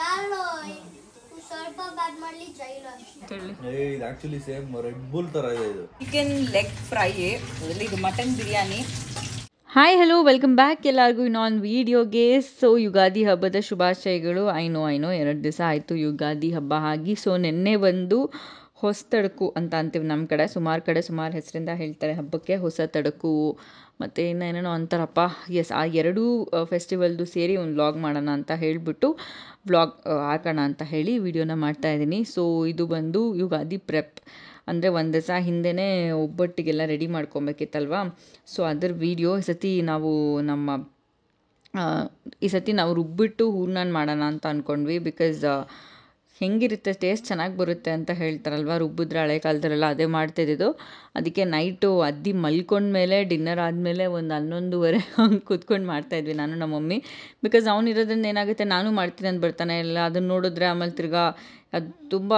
ಯಾರು ಸ್ವಲ್ಪ ಬ್ಯಾಡ್ ಮಾಡ್ಲಿ ಜೈಲು ಅಷ್ಟೇ. ಇದು ಆಕ್ಚುಲಿ ಸೇಮ್ ರೆಡ್ ಬುಲ್ ತರ ಇದೆ. ಇದು ಚಿಕನ್ ಲೆಗ್ ಫ್ರೈ, ಇದು mutton biryani. Hi hello welcome back ಎಲ್ಲರಿಗೂ ಇನ್ನೊಂದು ವೀಡಿಯೋಗೆ. ಸೊ ಯುಗಾದಿ ಹಬ್ಬದ ಶುಭಾಶಯಗಳು. ಐ ನೋ 2 ದಿವಸ ಆಯಿತು ಯುಗಾದಿ ಹಬ್ಬ ಆಗಿ. ಸೊ ನಿನ್ನೆ ಬಂದು ಹೊಸ ತಡಕು ಅಂತ ಅಂತೀವಿ ನಮ್ಮ ಕಡೆ. ಸುಮಾರು ಹೆಸರಿಂದ ಹೇಳ್ತಾರೆ ಹಬ್ಬಕ್ಕೆ. ಹೊಸ ತಡಕು ಮತ್ತು ಇನ್ನೇನೇನೋ ಅಂತಾರಪ್ಪ. ಎಸ್, ಆ ಎರಡೂ ಫೆಸ್ಟಿವಲ್ದು ಸೇರಿ ಒಂದು ವ್ಲಾಗ್ ಮಾಡೋಣ ಅಂತ ಹೇಳಿಬಿಟ್ಟು ವ್ಲಾಗ್ ಹಾಕೋಣ ಅಂತ ಹೇಳಿ ವಿಡಿಯೋನ ಮಾಡ್ತಾಯಿದ್ದೀನಿ. ಸೊ ಇದು ಬಂದು ಯುಗಾದಿ ಪ್ರೆಪ್, ಅಂದರೆ ಒಂದು ದಿವಸ ಹಿಂದೆಯೇ ಒಬ್ಬಟ್ಟಿಗೆಲ್ಲ ರೆಡಿ ಮಾಡ್ಕೊಬೇಕಿತ್ತಲ್ವ. ಸೊ ಅದರ ವೀಡಿಯೋ ಈ ಸತಿ ನಾವು ರುಬ್ಬಿಟ್ಟು ಹೂರ್ಣ ಮಾಡೋಣ ಅಂತ ಅಂದ್ಕೊಂಡ್ವಿ. ಬಿಕಾಸ್ ಹೆಂಗಿರುತ್ತೆ, ಟೇಸ್ಟ್ ಚೆನ್ನಾಗಿ ಬರುತ್ತೆ ಅಂತ ಹೇಳ್ತಾರಲ್ವ, ರುಬ್ಬಿದ್ರೆ ಹಳೆ ಕಾಲದಲ್ಲೆಲ್ಲ ಅದೇ ಮಾಡ್ತಿದ್ದು. ಅದಕ್ಕೆ ನೈಟು ಅದ್ದಿ ಮಲ್ಕೊಂಡ್ಮೇಲೆ ಡಿನ್ನರ್ ಆದಮೇಲೆ ಒಂದು 11:30 ಹಂಗೆ ಕೂತ್ಕೊಂಡು ಮಾಡ್ತಾಯಿದ್ವಿ ನಾನು ನಮ್ಮ ಮಮ್ಮಿ. ಬಿಕಾಸ್ ಅವನಿರೋದ್ರಿಂದ ಏನಾಗುತ್ತೆ, ನಾನು ಮಾಡ್ತೀನಿ ಅಂತ ಬರ್ತಾನೆ ಇಲ್ಲ. ಅದನ್ನು ನೋಡಿದ್ರೆ ಆಮೇಲೆ ತಿರ್ಗಾ ಅದು ತುಂಬ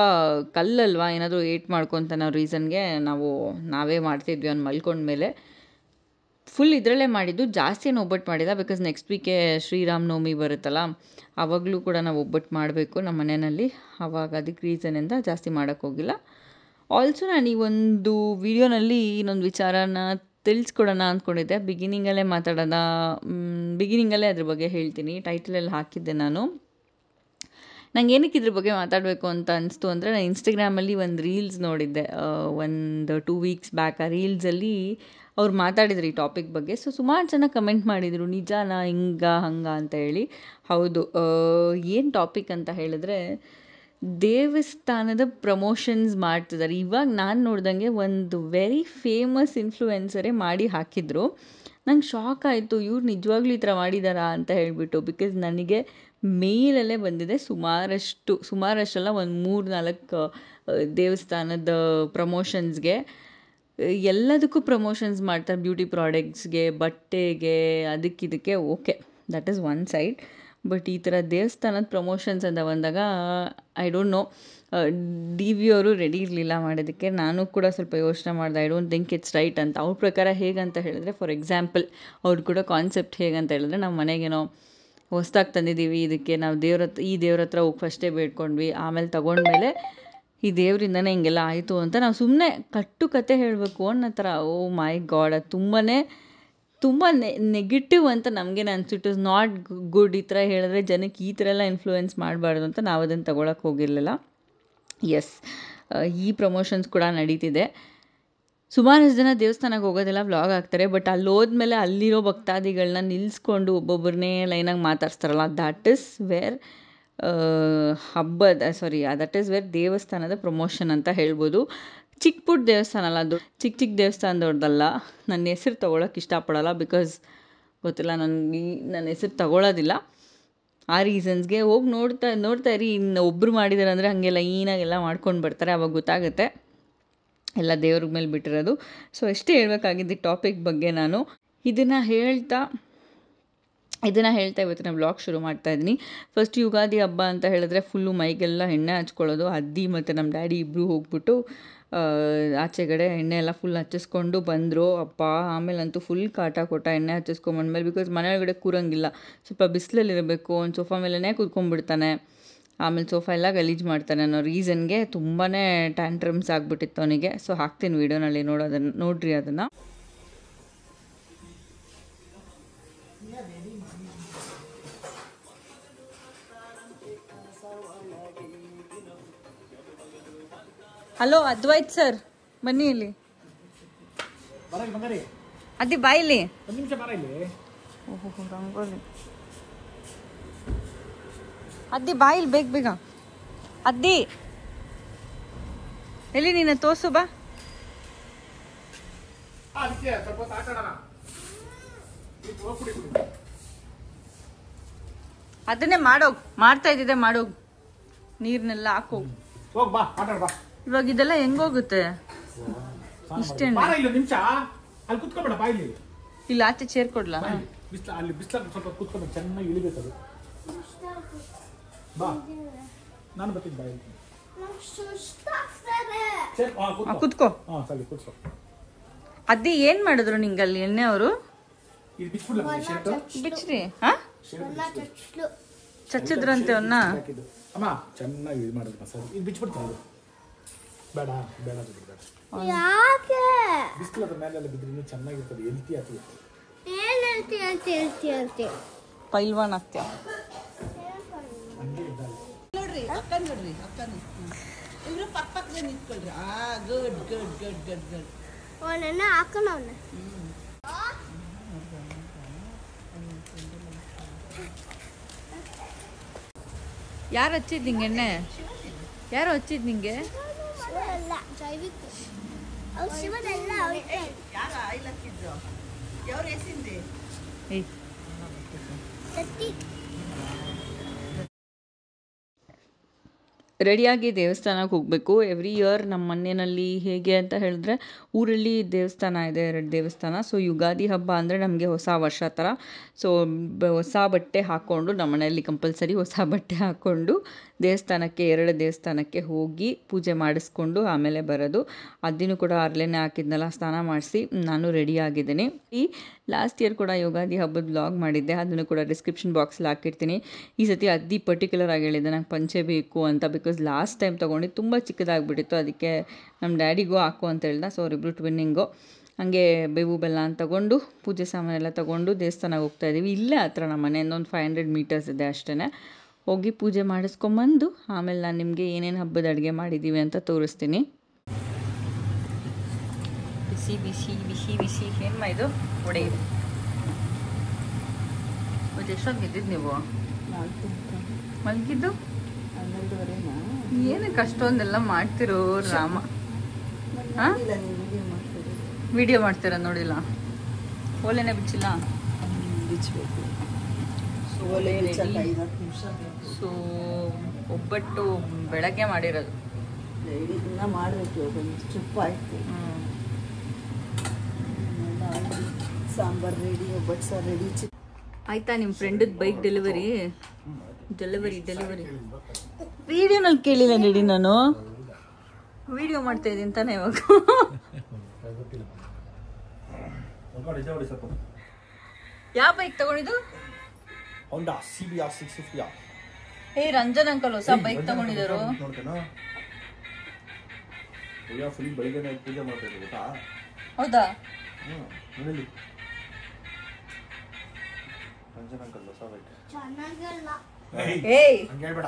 ಕಲ್ಲಲ್ವ, ಏನಾದರೂ ಏಟ್ ಮಾಡ್ಕೊತಾನೆ ಅನ್ನೋ ರೀಸನ್ಗೆ ನಾವೇ ಮಾಡ್ತಿದ್ವಿ ಅವ್ನು ಮಲ್ಕೊಂಡ್ಮೇಲೆ. ಫುಲ್ ಇದರಲ್ಲೇ ಮಾಡಿದ್ದು, ಜಾಸ್ತಿ ಏನು ಒಬ್ಬಟ್ಟು ಮಾಡಿಲ್ಲ. ಬಿಕಾಸ್ ನೆಕ್ಸ್ಟ್ ವೀಕೆ ಶ್ರೀರಾಮನವಮಿ ಬರುತ್ತಲ್ಲ, ಆವಾಗಲೂ ಕೂಡ ನಾವು ಒಬ್ಬಟ್ಟು ಮಾಡಬೇಕು ನಮ್ಮ ಮನೆಯಲ್ಲಿ. ಆವಾಗ ಅದಕ್ಕೆ ರೀಸನಿಂದ ಜಾಸ್ತಿ ಮಾಡೋಕ್ಕೋಗಿಲ್ಲ. ಆಲ್ಸೋ ನಾನು ಈ ಒಂದು ವಿಡಿಯೋನಲ್ಲಿ ಇನ್ನೊಂದು ವಿಚಾರನ ತಿಳಿಸ್ಕೊಡೋಣ ಅಂದ್ಕೊಂಡಿದ್ದೆ. ಬಿಗಿನಿಂಗಲ್ಲೇ ಅದ್ರ ಬಗ್ಗೆ ಹೇಳ್ತೀನಿ. ಟೈಟಲಲ್ಲಿ ಹಾಕಿದ್ದೆ ನಾನು. ನಂಗೆ ಏನಕ್ಕೆ ಇದ್ರ ಬಗ್ಗೆ ಮಾತಾಡಬೇಕು ಅಂತ ಅನಿಸ್ತು ಅಂದರೆ, ನಾನು ಇನ್ಸ್ಟಾಗ್ರಾಮಲ್ಲಿ ಒಂದು ರೀಲ್ಸ್ ನೋಡಿದ್ದೆ ಒಂದು 2 ವೀಕ್ಸ್ ಬ್ಯಾಕ್. ಆ ರೀಲ್ಸಲ್ಲಿ ಅವ್ರು ಮಾತಾಡಿದ್ರು ಈ ಟಾಪಿಕ್ ಬಗ್ಗೆ. ಸೊ ಸುಮಾರು ಜನ ಕಮೆಂಟ್ ಮಾಡಿದರು, ನಿಜಾನಾ ಹಂಗೆ ಅಂತ ಹೇಳಿ. ಹೌದು, ಏನು ಟಾಪಿಕ್ ಅಂತ ಹೇಳಿದ್ರೆ, ದೇವಸ್ಥಾನದ ಪ್ರಮೋಷನ್ಸ್ ಮಾಡ್ತಿದ್ದಾರೆ. ಇವಾಗ ನಾನು ನೋಡ್ದಂಗೆ ಒಂದು ವೆರಿ ಫೇಮಸ್ ಇನ್ಫ್ಲೂಯೆನ್ಸರೇ ಮಾಡಿ ಹಾಕಿದ್ರು. ನಂಗೆ ಶಾಕ್ ಆಯಿತು, ಇವ್ರು ನಿಜವಾಗ್ಲೂ ಈ ಥರ ಮಾಡಿದಾರಾ ಅಂತ ಹೇಳಿಬಿಟ್ಟು. ಬಿಕಾಸ್ ನನಗೆ ಮೇಲಲ್ಲೇ ಬಂದಿದೆ ಸುಮಾರಷ್ಟೆಲ್ಲ ಒಂದು 3-4 ದೇವಸ್ಥಾನದ ಪ್ರಮೋಷನ್ಸ್ಗೆ. ಎಲ್ಲದಕ್ಕೂ ಪ್ರಮೋಷನ್ಸ್ ಮಾಡ್ತಾರೆ, ಬ್ಯೂಟಿ ಪ್ರಾಡಕ್ಟ್ಸ್ಗೆ, ಬಟ್ಟೆಗೆ, ಅದಕ್ಕೆ okay, that is one side. But ಈ ಥರ ದೇವಸ್ಥಾನದ ಪ್ರಮೋಷನ್ಸ್ ಅಂತ ಬಂದಾಗ ಐ ಡೋಂಟ್ ನೋ, DV ಅವರು ರೆಡಿ ಇರಲಿಲ್ಲ ಮಾಡೋದಕ್ಕೆ. ನಾನು ಕೂಡ ಸ್ವಲ್ಪ ಯೋಚನೆ ಮಾಡಿದೆ, I don't think it's right ಅಂತ. ಅವ್ರ ಪ್ರಕಾರ ಹೇಗಂತ ಹೇಳಿದ್ರೆ, ಫಾರ್ ಎಕ್ಸಾಂಪಲ್ ಅವ್ರು ಕೂಡ ಕಾನ್ಸೆಪ್ಟ್ ಹೇಗಂತ ಹೇಳಿದ್ರೆ, ನಾವು ಮನೆಗೇನೋ ಹೊಸ್ದಾಗಿ ತಂದಿದ್ದೀವಿ, ಇದಕ್ಕೆ ನಾವು ಈ ದೇವ್ರ ಹತ್ರ ಹೋಗಿ ಫಸ್ಟೇ ಬೇಡ್ಕೊಂಡ್ವಿ, ಆಮೇಲೆ ತೊಗೊಂಡ್ಮೇಲೆ ಈ ದೇವರಿಂದನೇ ಹಿಂಗೆಲ್ಲ ಆಯಿತು ಅಂತ ನಾವು ಸುಮ್ಮನೆ ಕತೆ ಹೇಳಬೇಕು ಅನ್ನೋ ಥರ. ಓ ಮೈ ಗಾಡ್, ಅದು ತುಂಬ ನೆಗೆಟಿವ್ ಅಂತ ನಮಗೇನೆ ಅನಿಸ್ತು. It is not good. ಈ ಥರ ಹೇಳಿದ್ರೆ ಜನಕ್ಕೆ ಈ ಥರ ಎಲ್ಲ ಇನ್ಫ್ಲೂಯೆನ್ಸ್ ಮಾಡಬಾರ್ದು ಅಂತ ನಾವು ಅದನ್ನು ತೊಗೊಳಕ್ಕೆ ಹೋಗಿರಲಿಲ್ಲ. ಎಸ್, ಈ ಪ್ರಮೋಷನ್ಸ್ ಕೂಡ ನಡೀತಿದೆ. ಸುಮಾರಷ್ಟು ಜನ ದೇವಸ್ಥಾನಕ್ಕೆ ಹೋಗೋದೆಲ್ಲ ವ್ಲಾಗ್ ಹಾಕ್ತಾರೆ. ಬಟ್ ಅಲ್ಲಿ ಹೋದ್ಮೇಲೆ ಅಲ್ಲಿರೋ ಭಕ್ತಾದಿಗಳನ್ನ ನಿಲ್ಲಿಸ್ಕೊಂಡು ಒಬ್ಬೊಬ್ಬರನ್ನೇ ಲೈನಾಗಿ ಮಾತಾಡ್ಸ್ತಾರಲ್ಲ, ದಟ್ ಈಸ್ ವೇರ್ ದೇವಸ್ಥಾನದ ಪ್ರಮೋಷನ್ ಅಂತ ಹೇಳ್ಬೋದು. ಚಿಕ್ಕ ಪುಟ್ಟ ದೇವಸ್ಥಾನ ಅಲ್ಲ ಅದು, ಚಿಕ್ಕ ದೇವಸ್ಥಾನದವ್ರದ್ದಲ್ಲ. ನನ್ನ ಹೆಸರು ತೊಗೊಳಕ್ಕೆ ಇಷ್ಟಪಡಲ್ಲ. ಬಿಕಾಸ್ ಗೊತ್ತಿಲ್ಲ, ನನ್ನ ಹೆಸರು ತೊಗೊಳೋದಿಲ್ಲ. ಆ ರೀಸನ್ಸ್ಗೆ ಹೋಗಿ ನೋಡ್ತಾ ಇರಿ. ಇನ್ನು ಒಬ್ಬರು ಮಾಡಿದ್ದಾರೆ ಅಂದರೆ ಹಾಗೆ ಲೈನಾಗೆಲ್ಲ ಮಾಡ್ಕೊಂಡು ಬರ್ತಾರೆ, ಅವಾಗ ಗೊತ್ತಾಗುತ್ತೆ ಎಲ್ಲ ದೇವ್ರ ಮೇಲೆ ಬಿಟ್ಟಿರೋದು. ಸೊ ಎಷ್ಟೇ ಹೇಳಬೇಕಾಗಿದ್ದು ಟಾಪಿಕ್ ಬಗ್ಗೆ. ನಾನು ಇದನ್ನು ಹೇಳ್ತಾ ಇವತ್ತಿನ ವ್ಲಾಗ್ ಶುರು ಮಾಡ್ತಾಯಿದ್ದೀನಿ. ಫಸ್ಟ್ ಯುಗಾದಿ ಹಬ್ಬ ಅಂತ ಹೇಳಿದ್ರೆ ಫುಲ್ಲು ಮೈಗೆಲ್ಲ ಎಣ್ಣೆ ಹಚ್ಕೊಳ್ಳೋದು. ಅದ್ದಿ ಮತ್ತು ನಮ್ಮ ಡ್ಯಾಡಿ ಇಬ್ಬರು ಹೋಗ್ಬಿಟ್ಟು ಆಚೆಗಡೆ ಎಣ್ಣೆ ಎಲ್ಲ ಫುಲ್ ಹಚ್ಚಿಸ್ಕೊಂಡು ಬಂದರು. ಅಪ್ಪ ಆಮೇಲಂತೂ ಫುಲ್ ಕಾಟ ಎಣ್ಣೆ ಹಚ್ಚಿಸ್ಕೊಂಬಂದ್ಮೇಲೆ. ಬಿಕಾಸ್ ಮನೆಯೊಳಗಡೆ ಕೂರಂಗಿಲ್ಲ, ಸ್ವಲ್ಪ ಬಿಸಿಲಲ್ಲಿರಬೇಕು. ಒಂದು ಸೋಫಾ ಮೇಲೇ ಕೂತ್ಕೊಂಡ್ಬಿಡ್ತಾನೆ, ಆಮೇಲೆ ಸೋಫಾ ಎಲ್ಲ ಗಲೀಜು ಮಾಡ್ತಾನೆ ಅನ್ನೋ ರೀಸನ್ಗೆ ತುಂಬಾ ಟ್ಯಾಂಟ್ರಮ್ಸ್ ಆಗಿಬಿಟ್ಟಿತ್ತು ಅವನಿಗೆ. ಸೊ ಹಾಕ್ತೀನಿ ವೀಡಿಯೋನಲ್ಲಿ, ನೋಡ್ರಿ ಅದನ್ನು. ಹಲೋ ಅದ್ವೈತ್ ಸರ್, ಬನ್ನಿ ಇಲ್ಲಿ. ಅದ್ದಿ ಬಾಯಿಲಿ. ಓಹೋ ರಂಗೋಲಿ. ಅದ್ದಿ ಬಾಯಿಲ್ ಬೇಗ ಅದ್ದಿ ಎಲ್ಲಿ ನೀನು ತೋರ್ಸು ಬಾ. ಅದನ್ನೇ ಮಾಡ್ತಾ ಇದ್ದಿದ್ದೆ, ಮಾಡೋಗ್. ನೀರ್ನೆಲ್ಲ ಹಾಕೋ. ಇವಾಗ ಇದೆಲ್ಲ ಹೆಂಗೋಗುತ್ತೆ? ಇಷ್ಟೇ ಇಲ್ಲ, ಆಚೆ ಚೇರ್ ಕೊಡ್ಲಾ? ಚೆನ್ನಾಗಿ ಇಳಿಬೇಕದು. ಬಾ, ನಾನು ಬರ್ತೀನಿ. ಬಾಯಿ ಕುತ್ಕೋ. ಅದೇ ಏನ್ ಮಾಡಿದ್ರು ನಿಂಗಲ್ಲಿ ಎಣ್ಣೆ ಅವರು? ಬಿಚ್ಚ್ರಿ. ಚಚ್ಚಿದ್ರಂತೆ ಅವನ್ನ. ಹಾಕಿದ್ದು ಅಮ್ಮ ಚೆನ್ನಾಗಿ ಇದು ಮಾಡೋದು ಮಸಾಲೆ ಇದು ಬಿಚ್ಚಿಬಿಡ್ತಾರೆ ಅದು ಬೇಡ ಬೇಡ ಬೇಡ ಯಾಕೆ ಬಿಸಿಲು ಅದ್ರ ಮೇಲೆಲ್ಲ ಬಿದ್ದರೆ ಇನ್ನೂ ಚೆನ್ನಾಗಿರ್ತದೆ ಹೆಲ್ತಿ ಆಗ್ತದೆ. ಏನ್ ಹೇಳ್ತಿ ಪೈಲ್ವಾನ್ ಆಗ್ತೀಯ. ನೋಡ್ರಿ ಅಕ್ಕ ನೋಡ್ರಿ ಅಕ್ಕನ ಇವ್ರು ಪಕ್ಕ ನಿಂತ್ಕೊಳ್ರಿ. Good good good good good. ಅವನನ್ನ ಹಾಕೋಣ ಅವನ್ನ. ಯಾರು ಹಚ್ಚಿದ್ ನಿಂಗೆ ಎಣ್ಣೆ? ಯಾರು ಹಚ್ಚಿದ್ ನಿಂಗೆ? ಜೈವಿಕ ಔಷಧಲ್ಲ ಯಾರ ಆಯಿಲ್ ಹಾಕಿದ್ರು? ಯಾರು ಎಸಿಂದೆ? ಏಯ್ ರೆಡಿಯಾಗಿ ದೇವಸ್ಥಾನಕ್ಕೆ ಹೋಗಬೇಕು. ಎವ್ರಿ ಇಯರ್ ನಮ್ಮ ಮನೆಯಲ್ಲಿ ಹೇಗೆ ಅಂತ ಹೇಳಿದ್ರೆ, ಊರಲ್ಲಿ ದೇವಸ್ಥಾನ ಇದೆ, 2 ದೇವಸ್ಥಾನ. ಸೊ ಯುಗಾದಿ ಹಬ್ಬ ಅಂದರೆ ನಮಗೆ ಹೊಸ ವರ್ಷ ಥರ. ಸೊ ಹೊಸ ಬಟ್ಟೆ ಹಾಕ್ಕೊಂಡು ನಮ್ಮ ಮನೆಯಲ್ಲಿ ಕಂಪಲ್ಸರಿ ಹೊಸ ಬಟ್ಟೆ ಹಾಕ್ಕೊಂಡು ದೇವಸ್ಥಾನಕ್ಕೆ 2 ದೇವಸ್ಥಾನಕ್ಕೆ ಹೋಗಿ ಪೂಜೆ ಮಾಡಿಸ್ಕೊಂಡು ಆಮೇಲೆ ಬರೋದು. ಅದಿನೂ ಕೂಡ ಅರ್ಲೆನೇ ಹಾಕಿದ್ನಲ್ಲ, ಸ್ನಾನ ಮಾಡಿಸಿ ನಾನು ರೆಡಿಯಾಗಿದ್ದೀನಿ. ಈ ಲಾಸ್ಟ್ ಇಯರ್ ಕೂಡ ಯುಗಾದಿ ಹಬ್ಬದ ವ್ಲಾಗ್ ಮಾಡಿದ್ದೆ, ಅದನ್ನು ಕೂಡ ಡಿಸ್ಕ್ರಿಪ್ಷನ್ ಬಾಕ್ಸಲ್ಲಿ ಹಾಕಿರ್ತೀನಿ. ಈ ಸತಿ ಅತಿ ಪರ್ಟಿಕ್ಯುಲರ್ ಆಗಿ ಹೇಳಿದ್ದೆ ನಂಗೆ ಪಂಚೆ ಬೇಕು ಅಂತ. ಬಿಕಾಸ್ ಲಾಸ್ಟ್ ಟೈಮ್ ತೊಗೊಂಡು ತುಂಬ ಚಿಕ್ಕದಾಗಿಬಿಟ್ಟಿತ್ತು, ಅದಕ್ಕೆ ನಮ್ಮ ಡ್ಯಾಡಿಗೂ ಹಾಕು ಅಂತ ಹೇಳ್ದೆ. ಸೊ ಅವರಿಬ್ರು ಟ್ವಿನ್ನಿಂಗು. ಹಾಗೆ ಬೇವು ಬೆಲ್ಲ ಅಂತ ತೊಗೊಂಡು ಪೂಜೆ ಸಾಮಾನೆಲ್ಲ ತೊಗೊಂಡು ದೇವಸ್ಥಾನಕ್ಕೆ ಹೋಗ್ತಾಯಿದ್ದೀವಿ. ಇಲ್ಲೇ ಹತ್ರ ನಮ್ಮ ಮನೆಯಿಂದ ಒಂದು 500 ಮೀಟರ್ಸ್ ಇದೆ ಅಷ್ಟೇ. ಹೋಗಿ ಪೂಜೆ ಮಾಡಿಸ್ಕೊಂಬಂದು ಆಮೇಲೆ ನಾನು ನಿಮಗೆ ಏನೇನು ಹಬ್ಬದ ಅಡುಗೆ ಮಾಡಿದ್ದೀವಿ ಅಂತ ತೋರಿಸ್ತೀನಿ. ಬಿಸಿ ಬಿಸಿ ಬಿಸಿ ಬಿಸಿ ಏನು ಇದು ಒಡೆಯಿದೆ. ಮತ್ತೆ ಎಷ್ಟೊಂದು ಗೆದ್ದಿದ್ದು ನೀವು ಮಲಗಿದ್ದು? 12:30. ಏನಕ್ಕೆ ಅಷ್ಟೊಂದೆಲ್ಲ ಮಾಡ್ತಿರೋ ರಾಮ? ಹಾಂ, ವಿಡಿಯೋ ಮಾಡ್ತೀರಾ? ನೋಡಿಲ್ಲ, ಓಲೆನೇ ಬಿಚ್ಚಿಲ್ಲ. ಬಿಚ್ಚಬೇಕು. ಸೊ ಒಬ್ಬಟ್ಟು ಬೆಳಗ್ಗೆ ಮಾಡಿರೋದು. ಇದನ್ನ ಮಾಡಬೇಕು. ಒಂದು ಚುಪ್ಪ ಆಯ್ತು. ಸಾಂಬಾರು ರೆಡಿ, ಒಬ್ಬಟ್ಟು ಸಾರು ರೆಡಿ. ಆಯ್ತಾ ನಿಮ್ಮ ಫ್ರೆಂಡದ ಬೈಕ್ ಡೆಲಿವರಿ? ವಿಡಿಯೋನಲ್ಲಿ ಕೇಳಿಲ್ಲ ರೆಡಿ. ನಾನು ವಿಡಿಯೋ ಮಾಡ್ತಾ ಇದ್ದೀನಿ ತಾನೇ ಇವಾಗ. ಯಾವ ಬೈಕ್ ತಗೊಂಡಿದ್ದು? Honda CBR 650. ಏ ರಂಜನ್ ಅಂಕಲ್ ಹೊಸ ಬೈಕ್ ತಗೊಂಡಿದ್ರು. ಫುಲ್ ಬೆಳಿಗ್ಗೆ ಪೂಜೆ ಮಾಡ್ತಾ ಇದ್ದೆ ಗೊತ್ತಾ? ಹೌದಾ? ಮನೇಲಿ ರಂಜನ್ ಅಂಕಲ್ ಹೊಸ ಬೈಕ್. ಚೆನ್ನಾಗಿಲ್ಲ. ಏಯ್ ಹಂಗೆ ಹೇಳ್ಬೇಡ.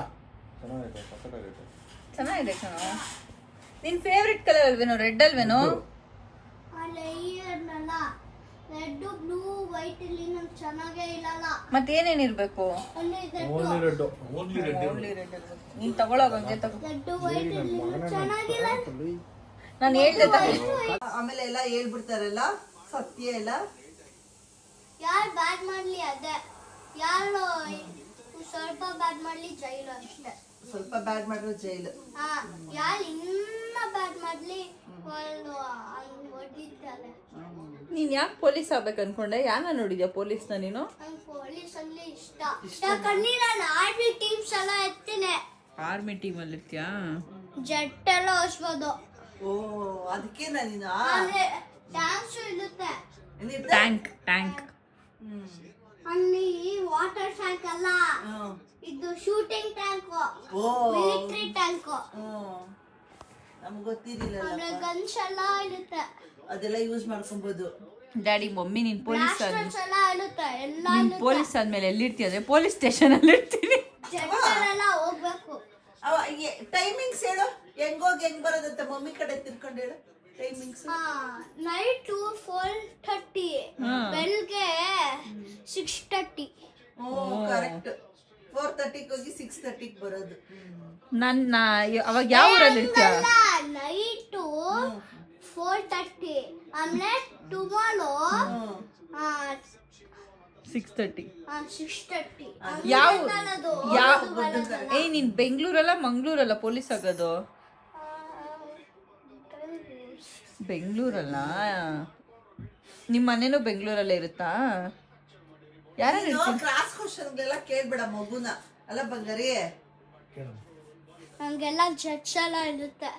ಚೆನ್ನಾಗೈತೆ, ಸಖತ್ತಾಗೈತೆ. ಚೆನ್ನಾಗಿದೆ ಕಣೋ. ನಿನ್ ಫೇವ್ರೆಟ್ ಕಲರ್ ಅಲ್ವೇನೋ? ರೆಡ್ ಅಲ್ವೇನೋ? ರೆಡ್ ಬ್ಲೂ ವೈಟ್ ಇಲ್ಲಿ ನಂಗೆ ಚೆನ್ನಾಗೇ ಇಲ್ಲಲ್ಲ. ಮತ್ತೆ ಏನೇನಿರ್ಬೇಕು? Only red. ನೀನ್ ತಗೊಳೋಗ ರೆಡ್ ವೈಟ್ ಇಲ್ಲಿ ಚೆನ್ನಾಗಿಲ್ಲ. ನಾನು ಹೇಳ್ದೆ ಆಮೇಲೆ ಎಲ್ಲ ಹೇಳ್ಬಿಡ್ತಾರಲ್ಲ ಸತ್ಯ ಎಲ್ಲ. ಯಾರು ಬ್ಯಾಡ್ ಮಾಡ್ಲಿ ಅದೇ, ಯಾರು ಸ್ವಲ್ಪ ಬ್ಯಾಡ್ ಮಾಡ್ಲಿ ಜೈಲು ಅಷ್ಟೇ. ಸ್ವಲ್ಪ ಬ್ಯಾಡ್ ಮಾಡಿರೋ ಜೈಲು. ಯಾರು ಇನ್ನ ಬ್ಯಾಡ್ ಮಾಡ್ಲಿ ಹೊಡಿತಾರೆ. ನೀನ್ ಯಾಕೆ ಪೊಲೀಸ್ ಆಗ್ಬೇಕು ಅನ್ಕೊಂಡೆ? ಯಾನ ನೋಡಿದ್ಯಾ ಪೊಲೀಸ್ನ ನೀನು? ನಂಗೆ ಪೊಲೀಸ್ ಅಲ್ಲಿ ಇಷ್ಟ. ಯಾಕಂದ್ರೆ ನಾನು ಆರ್ಮಿ ಟೀಮ್ಸ್ ಎಲ್ಲ ಎತ್ತೀನಿ. ಆರ್ಮಿ ಟೀಮ್ ಅಲ್ಲಿ ಇರ್ತೀಯಾ? ಜೆಟ್ ಎಲ್ಲ ಓಡಿಸ್ಬೋದು. ಓ ಅದಕ್ಕೆ ನೀನು ಅಂದ್ರೆ ಟ್ಯಾಂಕ್ಸ್ ಇರುತ್ತೆ. ಟ್ಯಾಂಕ್ ಅಲ್ಲಿ ವಾಟರ್ ಟ್ಯಾಂಕ್ ಅಲ್ಲ, ಇದು ಶೂಟಿಂಗ್ ಟ್ಯಾಂಕ್, ಮಿಲಿಟರಿ ಟ್ಯಾಂಕ್. ನಮ್ಗೆ ಗೊತ್ತಿರಲಿಲ್ಲ. ಗನ್ಸ್ ಎಲ್ಲ ಇರುತ್ತೆ, ಅದೆಲ್ಲ ಯೂಸ್ ಮಾಡ್ಕೊಬಹುದು. ಡ್ಯಾಡಿ ಮಮ್ಮಿ ನೀನ್ ಪೊಲೀಸ್ ಎಲ್ಲ ಇರುತ್ತೆ. ಎಲ್ಲ ಪೊಲೀಸ್ ಆದ್ಮೇಲೆ ಎಲ್ಲಿರ್ತೀಯ? ಅಂದ್ರೆ ಪೊಲೀಸ್ ಸ್ಟೇಷನ್ ಅಲ್ಲಿ ಇರ್ತೀನಿ. ಜೆಟ್ಟರೆಲ್ಲ ಹೋಗ್ಬೇಕು. ಟೈಮಿಂಗ್ಸ್ ಹೇಳು, ಹೆಂಗೋಗಿ ಹೆಂಗ್ ಬರೋದಂತ ಮಮ್ಮಿ ಕಡೆ ತಿರ್ಕೊಂಡು ಹೇಳು ಟೈಮಿಂಗ್ಸ್. ನೈಟ್ 4:30, ಬೆಳಗ್ಗೆ 6:30. ಕರೆಕ್ಟ್. 4:30 ಹೋಗಿ 6:30 ಬರೋದು. ನನ್ನ ಅವಾಗ ಯಾವ ಊರಲ್ಲಿ ಇರ್ತೀಯ? ನೈಟ್ 4:30 ಆಮೇಲೆ ಟುಮಾರೋ 6:30. 6:30. ಏ ನೀನ್ ಬೆಂಗಳೂರಲ್ಲ ಮಂಗಳೂರಲ್ಲ ಪೊಲೀಸ್ ಆಗೋದು? ಬೆಂಗಳೂರಲ್ಲ. ನಿಮ್ಮ ಮನೇನು ಬೆಂಗಳೂರಲ್ಲೇ ಇರುತ್ತಾ? ಯಾರು ಕ್ರಾಸ್ ಕ್ವಶನ್ಗಳೆಲ್ಲ ಕೇಳ್ಬೇಡ ಮಗುನ. ಅಲ್ಲ ಬಂಗಾರಿ, ಹಂಗೆಲ್ಲ ಜಡ್ಜ್ ಎಲ್ಲ ಇರುತ್ತೆ.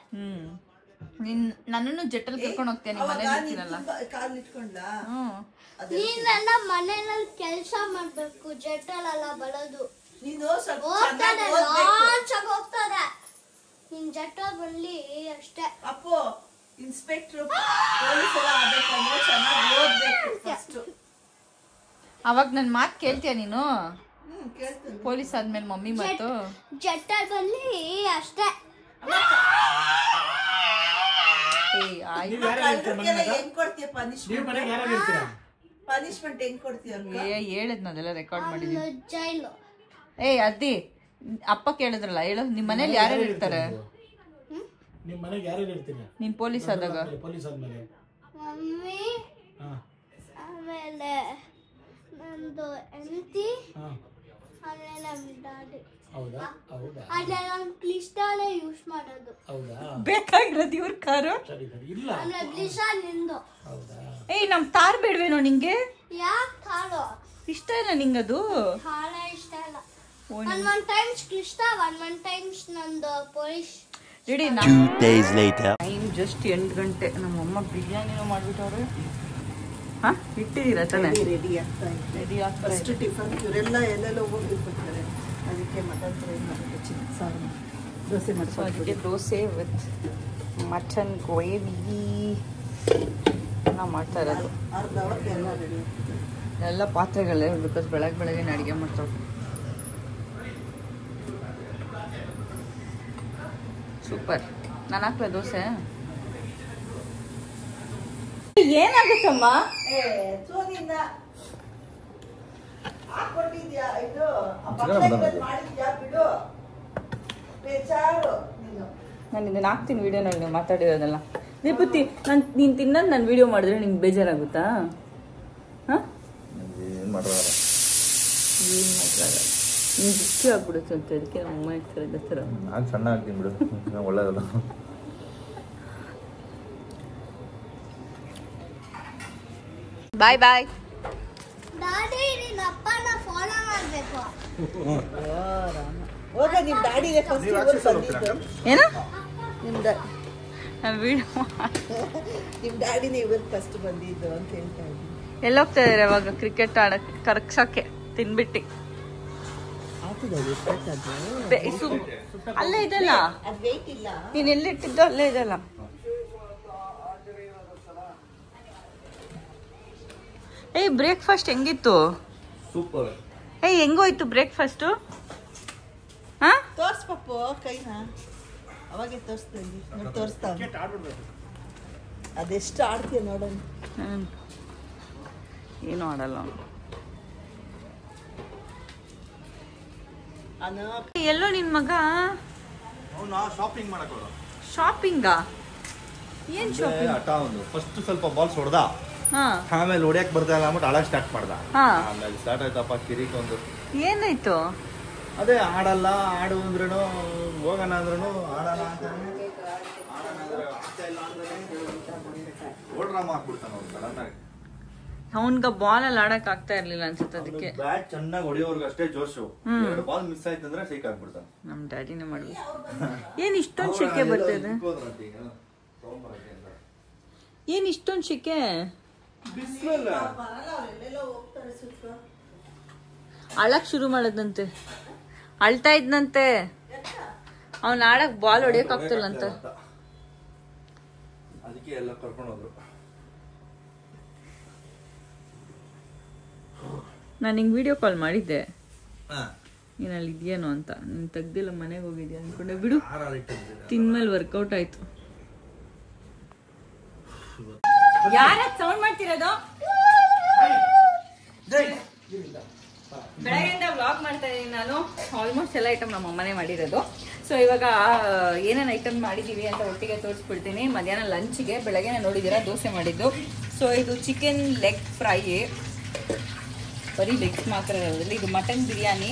ನನ್ನನ್ನು ಜೆಟ್ಟಲ್ಲಿ ಕರ್ಕೊಂಡು ಹೋಗ್ತೇನೆ. ನಿಮ್ಮ ಮನೇಲಿ ಇರ್ತೀನಲ್ಲ, ಕಾಲ್ ಇಟ್ಕೊಂಡ. ನೀನೆಲ್ಲ ಮನೆಯಲ್ಲಿ ಕೆಲಸ ಮಾಡ್ಬೇಕು, ಜೆಟ್ಟಲ್ಲ ಬರೋದು. ನೀನು ಸ್ವಲ್ಪ ಹೋಗ್ತದೆ, ಚೆನ್ನಾಗಿ ಓದ್ಬೇಕು. ಲಾಂಚ್ ಆಗಿ ಹೋಗ್ತದೆ. ನಿನ್ ಜಟ್ಟ ಬರ್ಲಿ ಅಷ್ಟೇ. ಅಪ್ಪು ಇನ್ಸ್ಪೆಕ್ಟರ್ ಪೊಲೀಸ್ ಎಲ್ಲ ಆಗ್ಬೇಕಂದ್ರೆ ಚೆನ್ನಾಗಿ ಓದ್ಬೇಕು ಫಸ್ಟ್. ಅವಾಗ ನನ್ನ ಮಾತು ಕೇಳ್ತೀಯ ನೀನು? ಕೇಳ್ತೀನಿ. ಪೊಲೀಸ್ ಆದ್ಮೇಲೆ ಮಮ್ಮಿ ಮಾತು ಜಟ್ಟ ಬರ್ಲಿ ಅಷ್ಟೇ. ಹೆಂಗ್ ಕೊಡ್ತೀಯ ನೀವು ಪನಿಷ್ಮೆಂಟ್? ಮನೆಗೆ ಯಾರು ಇರ್ತೀರಾ? ಪನಿಷ್ಮೆಂಟ್ ಹೆಂಗ್ ಕೊಡ್ತೀಯ? ಹೇಳಿದ್ನ ಅದೆಲ್ಲ ರೆಕಾರ್ಡ್ ಮಾಡಿದೀನಿ. ಜೈಲು. ಅದ್ದಿ ಅಪ್ಪ ಕೇಳಿದ್ರಲ್ಲ ಹೇಳು, ನಿಮ್ಮ ಮನೇಲಿ ಯಾರ್ಯಾರು ಇರ್ತಾರೆ? ನಿಮ್ಮ ಮನೆಗೆ ಯಾರು ಇರ್ತೀರಾ? ನೀನ್ ಪೊಲೀಸ್ ಆದಾಗ? ಪೊಲೀಸ್ ಆದ್ಮೇಲೆ ಮಮ್ಮಿ, ಆಮೇಲೆ ನಂದು ಹೆಂಡತಿ, ಆಮೇಲೆ ನಮ್ ಡ್ಯಾಡಿ. ಹೌದಾ? ಹೌದಾ? ಅಲ್ಲೇ ನಾನು ಕ್ಲಿಸ್ಟಾನೇ ಯೂಸ್ ಮಾಡೋದು. ಹೌದಾ? ಬೇಕಾಗಿರೋದು ಇವ್ರ ಕಾರು. ಸರಿ ಸರಿ. ಇಲ್ಲ. ಆಮೇಲೆ ಕ್ಲಿಸ್ಟಾ ನಿಂದು. ಹೌದಾ? ನಮ್ ತಾರ್ ಬೇಡ್ವೇನೋ ನಿಂಗೆ? ಯಾಕೆ ಕಾಳು? ಇಷ್ಟ ಇಲ್ಲ ನಿಂಗದು? ಕಾಳ ಇಷ್ಟ ಇಲ್ಲ. one times ಕ್ಲಿಸ್ಟಾ, one times ನಂದು police. Ready. 2 days later. Time just 8 ಗಂಟೆ. ನಮ್ಮಮ್ಮ ಬಿರಿಯಾನಿನೂ ಮಾಡ್ಬಿಟ್ಟವ್ರೆ. ಹಾ, ಇಟ್ಟಿದ್ದೀರಾ ತಾನೆ? ರೆಡಿ ಆಗ್ತಾ ಇದೆ. ರೆಡಿ ಆಗ್ತಾ ಫಸ್ಟ್ ಟಿಫನ್ ಇವರೆಲ್ಲ ಎಲ್ಲೆಲ್ಲ ಹೋಗ್ಬಿಡ್ತಾರೆ. ಅದಕ್ಕೆ ಮಟನ್ ಫ್ರೈ ಮಾಡಿಬಿಟ್ಟು ಚಿಕನ್ ಸಾರು ದೋಸೆ ಸೊ ಅದಕ್ಕೆ ಮಾಡ್ಕೊಂಡು ದೋಸೆ ವಿತ್ ಮಟನ್ ಗ್ರೇವಿ ನಾವು ಮಾಡ್ತಾ ಇರೋದು. ಅರ್ಧ ಅವರ್ಗೆ ಎಲ್ಲ ರೆಡಿ. ಎಲ್ಲ ಪಾತ್ರೆಗಳೇ, ಬಿಕಾಸ್ ಬೆಳಗ್ಗೆ ಅಡುಗೆ ಮಾಡ್ತಾವೆ. ಸೂಪರ್. ನಾನು ಹಾಕ್ಲ ದೋಸೆ? ಏನಾಗುತ್ತಮ್ಮ? ಸೋನಿಂದ ಹಾಕೊಟ್ಟಿದ್ಯಾ ಇದು ಮಾಡಿದ್ಯಾ ಬಿಡು, ಬೇಜಾರು ನೀನು. ನಾನು ಇದನ್ನ ಹಾಕ್ತೀನಿ ವಿಡಿಯೋನಲ್ಲಿ, ನೀವು ಮಾತಾಡಿರೋದೆಲ್ಲ. ದೀಪತಿ, ನೀನು ತಿನ್ನೋದು ನಾನು ವಿಡಿಯೋ ಮಾಡಿದ್ರೆ ನಿಮ್ಗೆ ಬೇಜಾರಾಗುತ್ತಾ? ಹಾಂ, ಏನು ಮಾಡೋಲ್ಲ. ನಿಮ್ಗೆ ಇಷ್ಟ ಆಗ್ಬಿಡುತ್ತೆ ಅಂತ ಅದಕ್ಕೆ ನಮ್ಮ ಅಮ್ಮ ಇರ್ತಾರೆ ದಸರಾ. ನಾನು ಸಣ್ಣ ಆಗ್ತೀನಿ ಬಿಡು, ಒಳ್ಳೇದಲ್ಲ. ಬಾಯ್ ಬಾಯ್. ಡ್ಯಾಡಿ, ನಿನ್ನ ಅಪ್ಪನ ಫಾಲೋ ಮಾಡ್ಬೇಕು. ಹೋಗ ನಿಮ್ಮ ಡ್ಯಾಡಿಗೆ ಫಸ್ಟ್ ಬಂದಿದ್ದು. ಏನು? ನಿಮ್ಮ ಡ್ಯಾಡಿನೇ ಇವ್ರು ಫಸ್ಟ್ ಬಂದಿದ್ದು ಅಂತ ಹೇಳ್ತಾ ಇದ್ದೀನಿ. ಎಲ್ಲ ಹೋಗ್ತಾ ಇದಾರೆ ಅವಾಗ ಕ್ರಿಕೆಟ್ ಆಡಕ್ಕೆ, ಕರಗ್ಸಕ್ಕೆ ತಿನ್ಬಿಟ್ಟು. ಅಲ್ಲೇ ಇದೆಲ್ಲ, ಅದು ವೆಯ್ಟ್ ಇಲ್ಲ. ನೀನ್ ಎಲ್ಲಿಟ್ಟಿದ್ದು ಅಲ್ಲೇ ಇದೆಲ್ಲ. ಬ್ರೇಕ್ಫಾಸ್ಟ್ ಹೆಂಗಿತ್ತು? ಸೂಪರ್. ಹೆಂಗೋಯ್ತು ಬ್ರೇಕ್ಫಾಸ್ಟು? ಹಾ, ತೋರ್ಸ್ ಪಪ್ಪು ಕೈನ. ಅವಾಗೆ ತೋರಿಸ್ತಾ ಇದ್ವಿ ನೋಡಿ, ತೋರಿಸ್ತಾ ಅದೆಷ್ಟು ಆಡ್ತೀಯ ನೋಡೋಣ. ಏನು ಆಡಲ್ಲ ಎಲ್ಲೋ ನಿನ್ ಮಗ. ಶಾಪಿಂಗ್ ಮಾಡಕ್ ಹೋದ. ಶಾಪಿಂಗಾ? ಏನ್ ಶಾಪಿಂಗ್? ಆಟ ಒಂದು ಫಸ್ಟ್ ಸ್ವಲ್ಪ ಬಾಲ್ಸ್ ಹೊಡೆದ, ಹಾ, ಆಮೇಲೆ ಹೊಡಿಯಕ್ ಬರ್ತಾ ಇಲ್ಲ ಅಂದ್ಬಿಟ್ಟು ಆಡಕ್ ಸ್ಟಾರ್ಟ್ ಮಾಡ್ದ. ಹಾ. ಆಮೇಲೆ ಸ್ಟಾರ್ಟ್ ಆಯ್ತಪ್ಪ ಕಿರಿಕ್ ಒಂದು. ಏನಾಯ್ತು? ಅದೇ ಆಡಲ್ಲ, ಆಡು ಅಂದ್ರೂ ಹೋಗೋಣ ಅಂದ್ರೂ ಆಡಲ್ಲ ಅಂತ ಓಡ್ರಾಮ ಹಾಕ್ಬಿಡ್ತಾನ ಅವ್ನು ಸಡನ್ನಾಗಿ. ಅವನ್ಗ ಬಾಲ್ ಅಲ್ಲಿ ಆಡಕ್ ಆಗ್ತಾ ಇರ್ಲಿಲ್ಲ ಅನ್ಸುತ್ತೆ, ಅದಕ್ಕೆ. ಬ್ಯಾಟ್ ಚೆನ್ನಾಗಿ ಹೊಡಿಯೋರ್ಗ ಅಷ್ಟೇ ಜೋಶು. 2 ಬಾಲ್ ಮಿಸ್ ಆಯ್ತಂದ್ರೆ ಸೈಕ್ ಆಗ್ಬಿಡ್ತಾನೆ. ನಮ್ ಡ್ಯಾಡಿನೇ ಮಾಡ್ಬೇಕು. ಏನ್ ಇಷ್ಟೊಂದ್ ಶಿಕೆ ಬರ್ತಿದೆ? ಏನ್ ಇಷ್ಟೊಂದ್ ಶಿಕೆ? ಅಳಕ್ ಶುರು ಮಾಡದಂತೆ, ಅಳ್ತಾ ಇದ್ನಂತೆ. ಅವ್ನ ಆಡಕ್ ಬಾಲ್ ಹೊಡಿಯಕ್ ಆಗ್ತಿಲ್ಲ ಅಂತ. ಅದಕ್ಕೆ ಎಲ್ಲ ಕರ್ಕೊಂಡು ಹೋದ್ರು. ನಾನು ಹಿಂಗೆ ವಿಡಿಯೋ ಕಾಲ್ ಮಾಡಿದ್ದೆ, ನೀನು ಅಲ್ಲಿ ಇದೆಯೇನೋ ಅಂತ. ನೀನು ತೆಗ್ದಿಲ್ಲ, ಮನೆಗೆ ಹೋಗಿದ್ಯಾ ಅನ್ಕೊಂಡೆ. ಬಿಡು, ತಿನ್ಮೇಲೆ ವರ್ಕೌಟ್ ಆಯ್ತು. ಯಾರ ಸೌಂಡ್ ಮಾಡ್ತಿರೋದು? ಬೆಳಗ್ಗೆಯಿಂದ ವ್ಲಾಗ್ ಮಾಡ್ತಾ ಇದ್ದೀನಿ ನಾನು. ಆಲ್ಮೋಸ್ಟ್ ಎಲ್ಲ ಐಟಮ್ ನಮ್ಮ ಅಮ್ಮನೇ ಮಾಡಿರೋದು. ಸೊ ಇವಾಗ ಏನೇನು ಐಟಮ್ ಮಾಡಿದ್ದೀವಿ ಅಂತ ಒಟ್ಟಿಗೆ ತೋರಿಸ್ಬಿಡ್ತೀನಿ. ಮಧ್ಯಾಹ್ನ ಲಂಚ್ಗೆ ಬೆಳಗ್ಗೆ ನೋಡಿದ್ದೀರಾ ದೋಸೆ ಮಾಡಿದ್ದು. ಸೊ ಇದು ಚಿಕನ್ ಲೆಗ್ ಫ್ರೈ, ಬರೀ ಲೆಗ್ಸ್ ಮಾತ್ರ ಇರೋದ್ರಲ್ಲಿ. ಇದು ಮಟನ್ ಬಿರಿಯಾನಿ,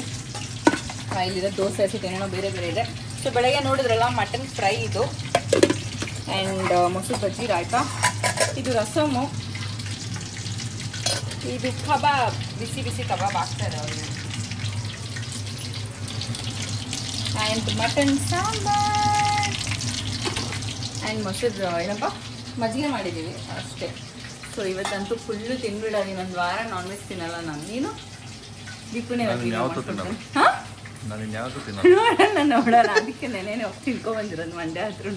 ಇಲ್ಲಿರೋ ದೋಸೆ ಏನೇನೋ ಬೇರೆ ಬೇರೆ ಇದೆ. ಸೊ ಬೆಳಗ್ಗೆ ನೋಡಿದ್ರಲ್ಲ ಮಟನ್ ಫ್ರೈ ಇದು, ಆ್ಯಂಡ್ ಮೊಸರು ಬಜ್ಜಿ ರಾಯ್ತಾ. ಇದು ರಸಮು, ಇದು ಕಬಾಬ್, ಬಿಸಿ ಬಿಸಿ ಕಬಾಬ್ ಆಗ್ತಾರೆ ಅವರು. ಆ್ಯಂಡ್ ಮಟನ್ ಸಾಂಬಾರ್ ಆ್ಯಂಡ್ ಮೊಸರು ಏನಪ್ಪ ಮಜ್ಜಿಗೆ ಮಾಡಿದ್ದೀವಿ ಅಷ್ಟೇ. ಸೊ ಇವತ್ತಂತೂ ಫುಲ್ಲು ತಿನ್ಬಿಡೋದು. ಇನ್ನೊಂದು ವಾರ ನಾನ್ ವೆಜ್ ತಿನ್ನಲ್ಲ ನಾನು. ನೀನು? ದೀಪನೇ ಯಾವತ್ತೂ ಹಾಂ ನಾನು ಇನ್ಯಾವುದು ತಿನ್ನಲ್ಲ. ನೋಡೋಣ ನೋಡೋಣ ಅದಕ್ಕೆ ನೆನೇನೆ ಹೋಗಿ ತಿನ್ಕೊಬಂದಿರೋದು ಮಂಡ್ಯ ಹತ್ರ.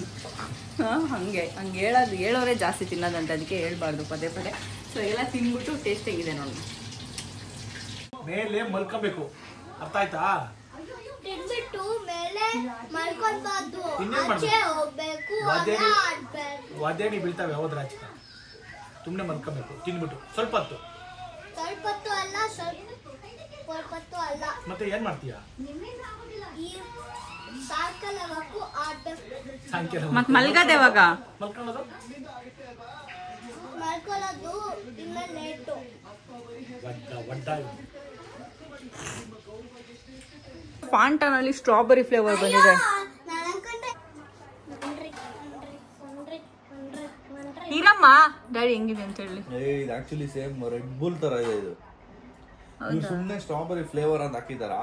ಹಂಗೆ ಹೇಳೋರೇ ಜಾಸ್ತಿ ತಿನ್ನೋದಂತೆ, ಅದಕ್ಕೆ ಹೇಳ್ಬಾರ್ದು ಪದೇ ಪದೇ. ಸೊ ಎಲ್ಲ ತಿನ್ಬಿಟ್ಟು ಟೇಸ್ಟ್ ಹೇಗಿದೆ ನೋಡಿ. ಮೇಲೆ ಮಲ್ಕೋಬೇಕು, ಅರ್ಥ ಆಯ್ತಾ? ತಿನ್ಬಿಟ್ಟು ಮೇಲೆ ಮಲ್ಕೊಳ್ಬಾರ್ದು, ಇನ್ನೇನ್ ಮಾಡ್ಬೇಕು? ಆಚೆ ಹೋಗ್ಬೇಕು, ವಾದ್ಯಾಡಿ ಆಡ್ಬೇಕು. ವಾದ್ಯಾಡಿ ಬೀಳ್ತಾವೆ ಹೋದ್ರ ಆಚೆ. ಸುಮ್ಮನೆ ಮಲ್ಕೋಬೇಕು ತಿನ್ಬಿಟ್ಟು ಸ್ವಲ್ಪ ಹೊತ್ತು. ಸ್ವಲ್ಪ ಹೊತ್ತು ಅಲ್ಲ, ಸ್ವಲ್ಪ ಹೊತ್ತು ಅಲ್ಲ. ಮತ್ತೆ ಏನ್ ಮಾಡ್ತೀಯ? ಈ ಸಾಯಂಕಾಲವರೆಗೂ ಆಡ್ಬೇಕು. ಸಾಯಂಕಾಲ ಮತ್ತೆ ಮಲ್ಗದೆ ಯಾವಾಗ? ಮಲ್ಕೊಳ್ಳೋದು ಮಲ್ಕೊಳ್ಳೋದು ಇನ್ನ ಲೇಟು. ಒಡ್ಡ ಫಾಂಟಾನಲ್ಲಿ ಸ್ಟ್ರಾಬೆರಿ ಫ್ಲೇವರ್ ಬಂದಿದೆ. ನಾನು ಅನ್ಕೊಂಡೆ ಇರಮ್ಮ ಡ್ಯಾಡಿ ಹೆಂಗಿದೆ ಅಂತ ಹೇಳಿ. ಇದು ಆಕ್ಚುಲಿ ಸೇಮ್ ರೆಡ್ ಬುಲ್ ತರ ಇದೆ ಇದು. ನೀವು ಸುಮ್ಮನೆ ಸ್ಟ್ರಾಬೆರಿ ಫ್ಲೇವರ್ ಅಂತ ಹಾಕಿದಾರಾ?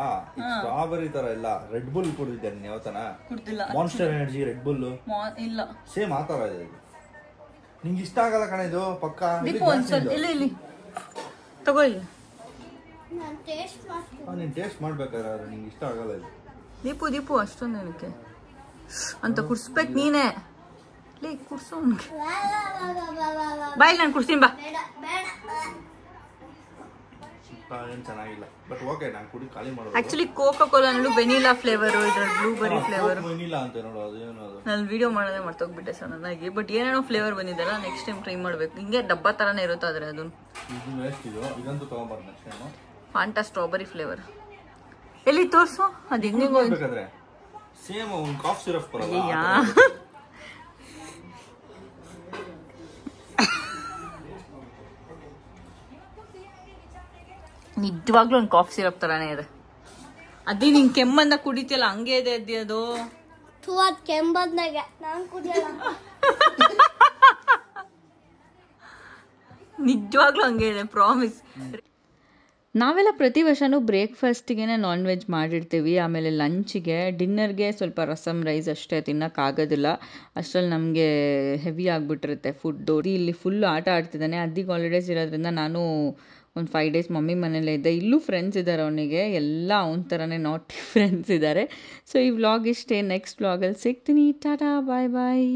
ಸ್ಟ್ರಾಬೆರಿ ತರ ಇಲ್ಲ, ರೆಡ್ ಬುಲ್ ಕುಡಿದಿದ್ದೆ ನೀನ್ ಯಾವತ್ತನ? ಕುಡ್ದಿಲ್ಲ. ಮಾನ್ಸ್ಟರ್ ಎನರ್ಜಿ ರೆಡ್ ಬುಲ್ ಇಲ್ಲ, ಸೇಮ್ ಆ ತರ ಇದೆ ಇದು. ನಿಂಗೆ ಇಷ್ಟ ಆಗಲ್ಲ ಕಣ ಇದು ಪಕ್ಕ. ದೀಪು ಒಂದ್ಸಲ ಇಲ್ಲಿ ತಗೋ ಇಲ್ಲಿ. ನಾನು ಟೇಸ್ಟ್ ಮಾಡ್ತೀನಿ. ನೀನ್ ಟೇಸ್ಟ್ ಮಾಡ್ಬೇಕಾದ್ರೆ ನಿಂಗೆ ಇಷ್ಟ ಆಗಲ್ಲ ಇದು. ದೀಪು ಅಷ್ಟೊಂದು ಏನಕ್ಕೆ ಅಂತ ಕುಡ್ಸ್ಬೇಕು ನೀನೇ. ಲೇ ಕುಡ್ಸೋ ಬಾಯ್, ನಾನು ಕುಡ್ಸ್ತೀನಿ ಬಾ. ಬೇಡ ಬೇಡ. ಏನ್ ಚೆನ್ನಾಗಿಲ್ಲ, ಬಟ್ ಓಕೆ ನಾನು ಕುಡಿ ಖಾಲಿ ಮಾಡೋದು. ಆಕ್ಚುಲಿ ಕೋಕಾ ಕೋಲಾನಲ್ಲೂ ವೆನಿಲಾ ಫ್ಲೇವರು, ಇದ್ರಲ್ಲಿ ಬ್ಲೂಬೆರಿ ಫ್ಲೇವರ್. ವೆನಿಲಾ ಅಂತ ನೋಡು, ಅದೇನು ಅದು. ನಾನು ವಿಡಿಯೋ ಮಾಡೋದೇ ಮರ್ತೋಗ್ಬಿಟ್ಟೆ ಸಣ್ಣದಾಗಿ. ಬಟ್ ಏನೇನೋ ಫ್ಲೇವರ್ ಬಂದಿದ್ದಲ್ಲ, ನೆಕ್ಸ್ಟ್ ಟೈಮ್ ಟ್ರೈ ಮಾಡ್ಬೇಕು. ಹಿಂಗೆ ಡಬ್ಬಾ ತರಾನೇ ಇರುತ್ತೆ ಆದ್ರೆ ಅದು. ಇದು ವೇಸ್ಟ್ ಇದು, ಇದಂತೂ ತಗೊಂಬಾರ್ದು next time. Fanta strawberry flavour ಎಲ್ಲಿ ತೋರ್ಸು. ಅದು ಹೆಂಗೆ ಬೇಕಾದ್ರೆ ಸೇಮ್ ಒಂದು ಕಾಫ್ ಸಿರಪ್ ಬರಲ್ಲ. ನಿಜವಾಗ್ಲೂ ಒಂದು ಕಾಫ್ ಸಿರಪ್ ತರಾನೇ ಇದೆ. ಅದೇ ನಿನ್ ಕೆಮ್ಮಂದ ಕುಡಿತಿಯಲ್ಲ ಹಂಗೆ ಇದೆ ಅದು. ಅದು ಕೆಂಬದ್ನಾಗೆ ನಾನು ಕುಡಿಯಲ್ಲ. ನಿಜವಾಗ್ಲೂ ಹಂಗೆ ಇದೆ, ಪ್ರಾಮಿಸ್. ನಾವೆಲ್ಲ ಪ್ರತಿ ವರ್ಷವೂ ಬ್ರೇಕ್ಫಾಸ್ಟಿಗೆ ನಾನ್ ವೆಜ್ ಮಾಡಿರ್ತೀವಿ. ಆಮೇಲೆ ಲಂಚಿಗೆ, ಡಿನ್ನರ್ಗೆ ಸ್ವಲ್ಪ ರಸಮ್ ರೈಸ್ ಅಷ್ಟೇ, ತಿನ್ನೋಕ್ಕಾಗೋದಿಲ್ಲ. ಅಷ್ಟರಲ್ಲಿ ನಮಗೆ ಹೆವಿ ಆಗಿಬಿಟ್ಟಿರುತ್ತೆ ಫುಡ್ಡು. ಇಲ್ಲಿ ಫುಲ್ಲು ಆಟ ಆಡ್ತಿದ್ದಾನೆ. ಅದ್ದಿಗೆ ಹಾಲಿಡೇಸ್ ಇರೋದ್ರಿಂದ ನಾನು ಒಂದು 5 days ಮಮ್ಮಿ ಮನೇಲೇ ಇದ್ದೆ. ಇಲ್ಲೂ ಫ್ರೆಂಡ್ಸ್ ಇದ್ದಾರೆ ಅವನಿಗೆ, ಎಲ್ಲ ಅವನ ಥರನೇ ನಾಟಿ ಫ್ರೆಂಡ್ಸ್ ಇದ್ದಾರೆ. ಸೊ ಈ ವ್ಲಾಗ್ ಇಷ್ಟೇ. ನೆಕ್ಸ್ಟ್ ವ್ಲಾಗಲ್ಲಿ ಸಿಗ್ತೀನಿ. ಟಾಟಾ, ಬಾಯ್ ಬಾಯ್.